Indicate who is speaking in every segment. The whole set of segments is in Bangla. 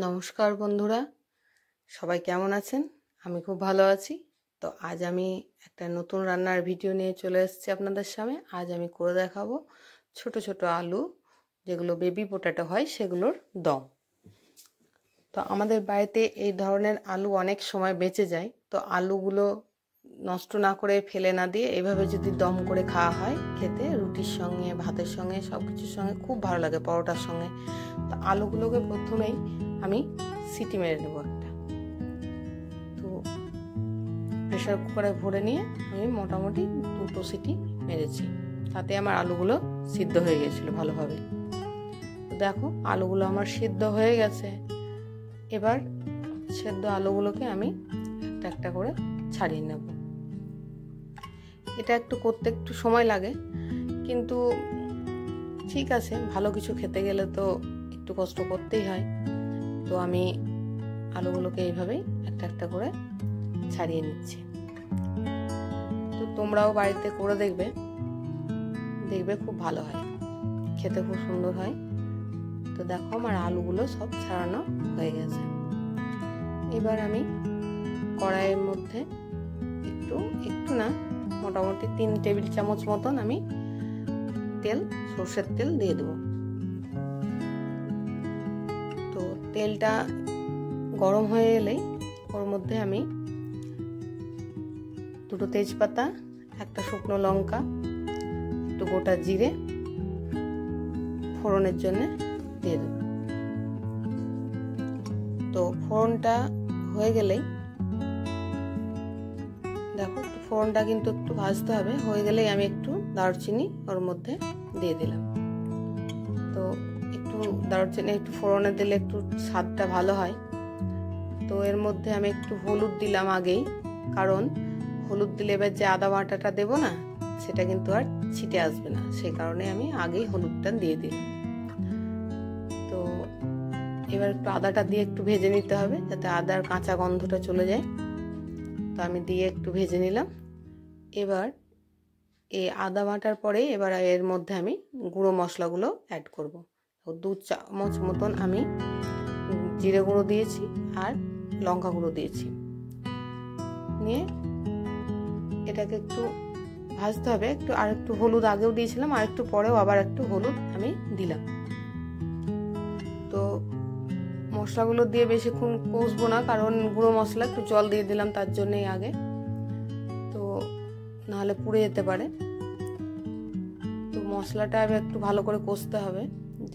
Speaker 1: নমস্কার বন্ধুরা, সবাই কেমন আছেন? আমি খুব ভালো আছি। তো আজ আমি একটা নতুন রান্নার ভিডিও নিয়ে চলে এসেছি আপনাদের সামনে। আজ আমি করে দেখাবো ছোট ছোট আলু, যেগুলো বেবি পটেটো হয়, সেগুলোর দম। তো আমাদের বাড়িতে এই ধরনের আলু অনেক সময় বেঁচে যায়। তো আলুগুলো নষ্ট না করে ফেলে না দিয়ে এভাবে যদি দম করে খাওয়া হয়, খেতে রুটির সঙ্গে, ভাতের সঙ্গে, সব কিছুর সঙ্গে খুব ভালো লাগে, পরোটার সঙ্গে। তো আলুগুলোকে প্রথমেই আমি সিটি মেরে নেব একটা। তো প্রেশার কুকারে ভরে নিয়ে আমি মোটামুটি 2টো সিটি মেরেছি, তাতে আমার আলুগুলো সিদ্ধ হয়ে গেছিলো ভালোভাবে। তো দেখো আলুগুলো আমার সিদ্ধ হয়ে গেছে। এবার সেদ্ধ আলুগুলোকে আমি একটা একটা করে ছাড়িয়ে নেব। এটা একটু করতে একটু সময় লাগে, কিন্তু ঠিক আছে, ভালো কিছু খেতে গেলে তো একটু কষ্ট করতেই হয়। তো আমি আলুগুলোকে এইভাবেই একটা একটা করে ছাড়িয়ে নিচ্ছি। তো তোমরাও বাড়িতে করে দেখবে, খুব ভালো হয়, খেতে খুব সুন্দর হয়। তো দেখো আমার আলুগুলো সব ছাড়ানো হয়ে গেছে। এবার আমি কড়াইয়ের মধ্যে একটু না, মোটামুটি 3 টেবিল চামচ মতন আমি সর্ষের তেল দিয়ে দেবো। তো তেলটা গরম হয়ে এলেই ওর মধ্যে আমি 2টো তেজপাতা, একটা শুকনো লঙ্কা, একটু গোটা জিরে ফোড়নের জন্য দিয়ে দেব। তো ফোড়নটা হয়ে গেলেই দেখো, ফোড়নটা কিন্তু একটু ভাজতে হবে। হয়ে গেলেই আমি একটু দারচিনি ওর মধ্যে দিয়ে দিলাম। তো একটু দারচিনি একটু ফোড়নে দিলে একটু স্বাদটা ভালো হয়। তো এর মধ্যে আমি একটু হলুদ দিলাম আগেই, কারণ হলুদ দিলে এবার যে আদা বাটাটা দেবো না, সেটা কিন্তু আর ছিটে আসবে না, সেই কারণে আমি আগেই হলুদটা দিয়ে দিলাম। তো এবার একটু আদাটা দিয়ে একটু ভেজে নিতে হবে, যাতে আদার কাঁচা গন্ধটা চলে যায়। তো আমি দিয়ে একটু ভেজে নিলাম। এবার এই আদা বাটার পরে এবার এর মধ্যে আমি গুঁড়ো মশলাগুলো অ্যাড করব। 2 চামচ মতন আমি জিরে গুঁড়ো দিয়েছি আর লঙ্কা গুঁড়ো দিয়েছি। নিয়ে এটাকে একটু ভাজতে হবে। আর একটু হলুদ আগেও দিয়েছিলাম, আর একটু পরেও আবার একটু হলুদ আমি দিলাম। তো মশলাগুলো দিয়ে বেশিক্ষণ কষবো না, কারণ গুঁড়ো মশলা একটু জল দিয়ে দিলাম তার জন্যই আগে, তো নাহলে পুড়ে যেতে পারে। তো মশলাটা এবার একটু ভালো করে কষতে হবে,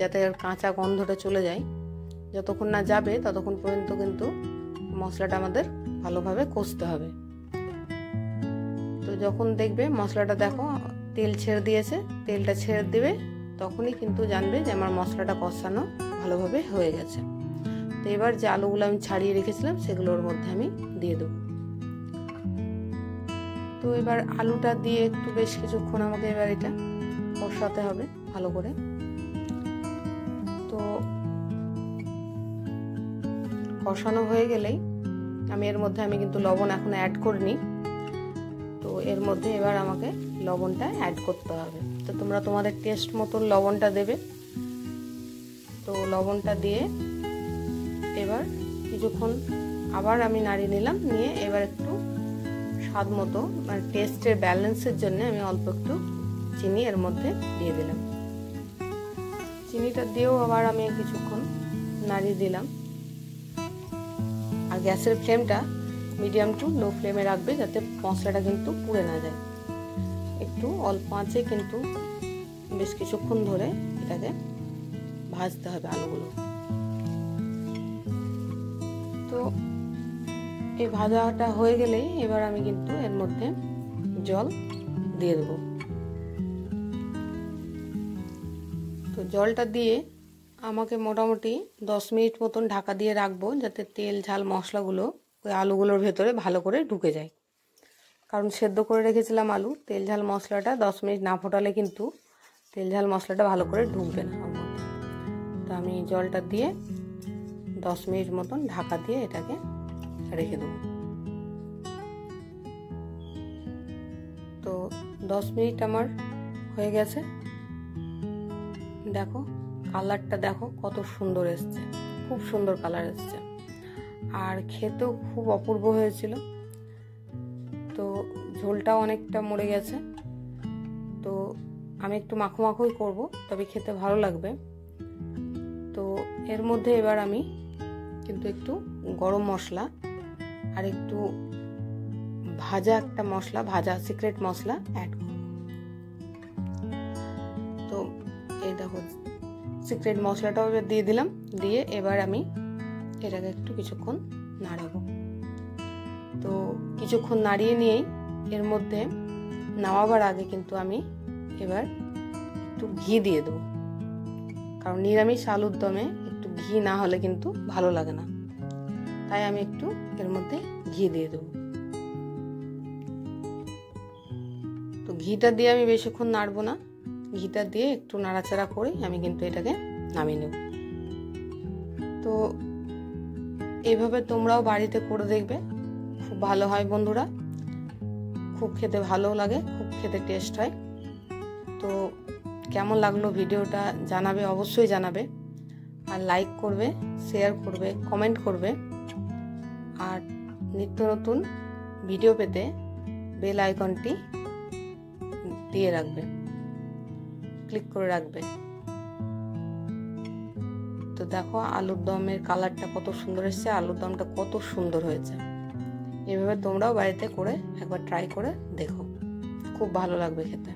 Speaker 1: যাতে কাঁচা গন্ধটা চলে যায়। যতক্ষণ না যাবে ততক্ষণ পর্যন্ত কিন্তু মশলাটা আমাদের ভালোভাবে কষতে হবে। তো যখন দেখবে মশলাটা, দেখো তেল ছেড়ে দিয়েছে, তেলটা ছেড়ে দেবে, তখনই কিন্তু জানবে যে আমার মশলাটা কষানো ভালোভাবে হয়ে গেছে। তো এবার যে আলুগুলো আমি ছাড়িয়ে রেখেছিলাম, সেগুলোর মধ্যে আমি দিয়ে দেবো। তো এবার আলুটা দিয়ে একটু বেশ কিছুক্ষণ আমাকে এবার এটা কষাতে হবে ভালো করে। তো কষানো হয়ে গেলেই আমি এর মধ্যে কিন্তু লবণ এখন অ্যাড করিনি। তো এর মধ্যে এবার আমাকে লবণটা অ্যাড করতে হবে। তো তোমরা তোমাদের টেস্ট মতন লবণটা দেবে। তো লবণটা দিয়ে এবার কিছুক্ষণ আবার আমি নাড়িয়ে নিলাম। নিয়ে এবার একটু স্বাদ মতো, মানে টেস্টের ব্যালেন্সের জন্য আমি অল্প একটু চিনি এর মধ্যে দিয়ে দিলাম। চিনিটা দিয়েও আবার আমি কিছুক্ষণ নাড়িয়ে দিলাম। আর গ্যাসের ফ্লেমটা মিডিয়াম টু লো ফ্লেমে রাখবে, যাতে মশলাটা কিন্তু পুড়ে না যায়। একটু অল্প আঁচে কিন্তু বেশ কিছুক্ষণ ধরে এটাকে ভাজতে হবে আলুগুলো। তো এই ভাজাটা হয়ে গেলেই এবার আমি কিন্তু এর মধ্যে জল দিয়ে দেবো। তো জলটা দিয়ে আমাকে মোটামুটি 10 মিনিট মতন ঢাকা দিয়ে রাখবো, যাতে তেল ঝাল মশলাগুলো ওই আলুগুলোর ভেতরে ভালো করে ঢুকে যায়। কারণ সেদ্ধ করে রেখেছিলাম আলু, তেল ঝাল মশলাটা 10 মিনিট না ফোটালে কিন্তু তেল ঝাল মশলাটা ভালো করে ঢুকবে না ওর মধ্যে। তো আমি জলটা দিয়ে 10 মিনিট মতন ঢাকা দিয়ে এটাকে রেখে দেবো। তো 10 মিনিট আমার হয়ে গেছে। দেখো কালারটা দেখো কত সুন্দর এসছে, খুব সুন্দর কালার এসছে, আর খেতেও খুব অপূর্ব হয়েছিল। তো ঝোলটাও অনেকটা মরে গেছে। তো আমি একটু মাখো মাখোই করবো, তবে খেতে ভালো লাগবে। তো এর মধ্যে এবার আমি কিন্তু একটু গরম মশলা আর একটু ভাজা একটা মশলা, ভাজা সিক্রেট মশলা অ্যাড করব। তো এই দেখো সিক্রেট মশলাটাও এবার দিয়ে দিলাম। দিয়ে এবার আমি এটাকে একটু কিছুক্ষণ নাড়াবো। তো কিছুক্ষণ নাড়িয়ে নিয়েই এর মধ্যে নামাবার আগে কিন্তু আমি এবার একটু ঘি দিয়ে দেবো, কারণ নিরামিষ আলুর দমে একটু ঘি না হলে কিন্তু ভালো লাগে না। তাই আমি একটু এর মধ্যে ঘি দিয়ে দেবো। তো ঘিটা দিয়ে আমি বেশিক্ষণ নাড়বো না, ঘিটা দিয়ে একটু নাড়াচাড়া করে আমি কিন্তু এটাকে নামিয়ে নেব। তো এইভাবে তোমরাও বাড়িতে করে দেখবে, খুব ভালো হয় বন্ধুরা, খুব খেতে ভালো লাগে, খুব খেতে টেস্ট হয়। তো কেমন লাগলো ভিডিওটা জানাবে, অবশ্যই জানাবে, আর লাইক করবে, শেয়ার করবে, কমেন্ট করবে, আর নিত্য নতুন ভিডিও পেতে বেল আইকনটি দিয়ে রাখবে, ক্লিক করে রাখবে। তো দেখো আলুর দমের কালারটা কত সুন্দর এসেছে, আলুর দমটা কত সুন্দর হয়েছে। এভাবে তোমরাও বাড়িতে করে একবার ট্রাই করে দেখো, খুব ভালো লাগবে খেতে।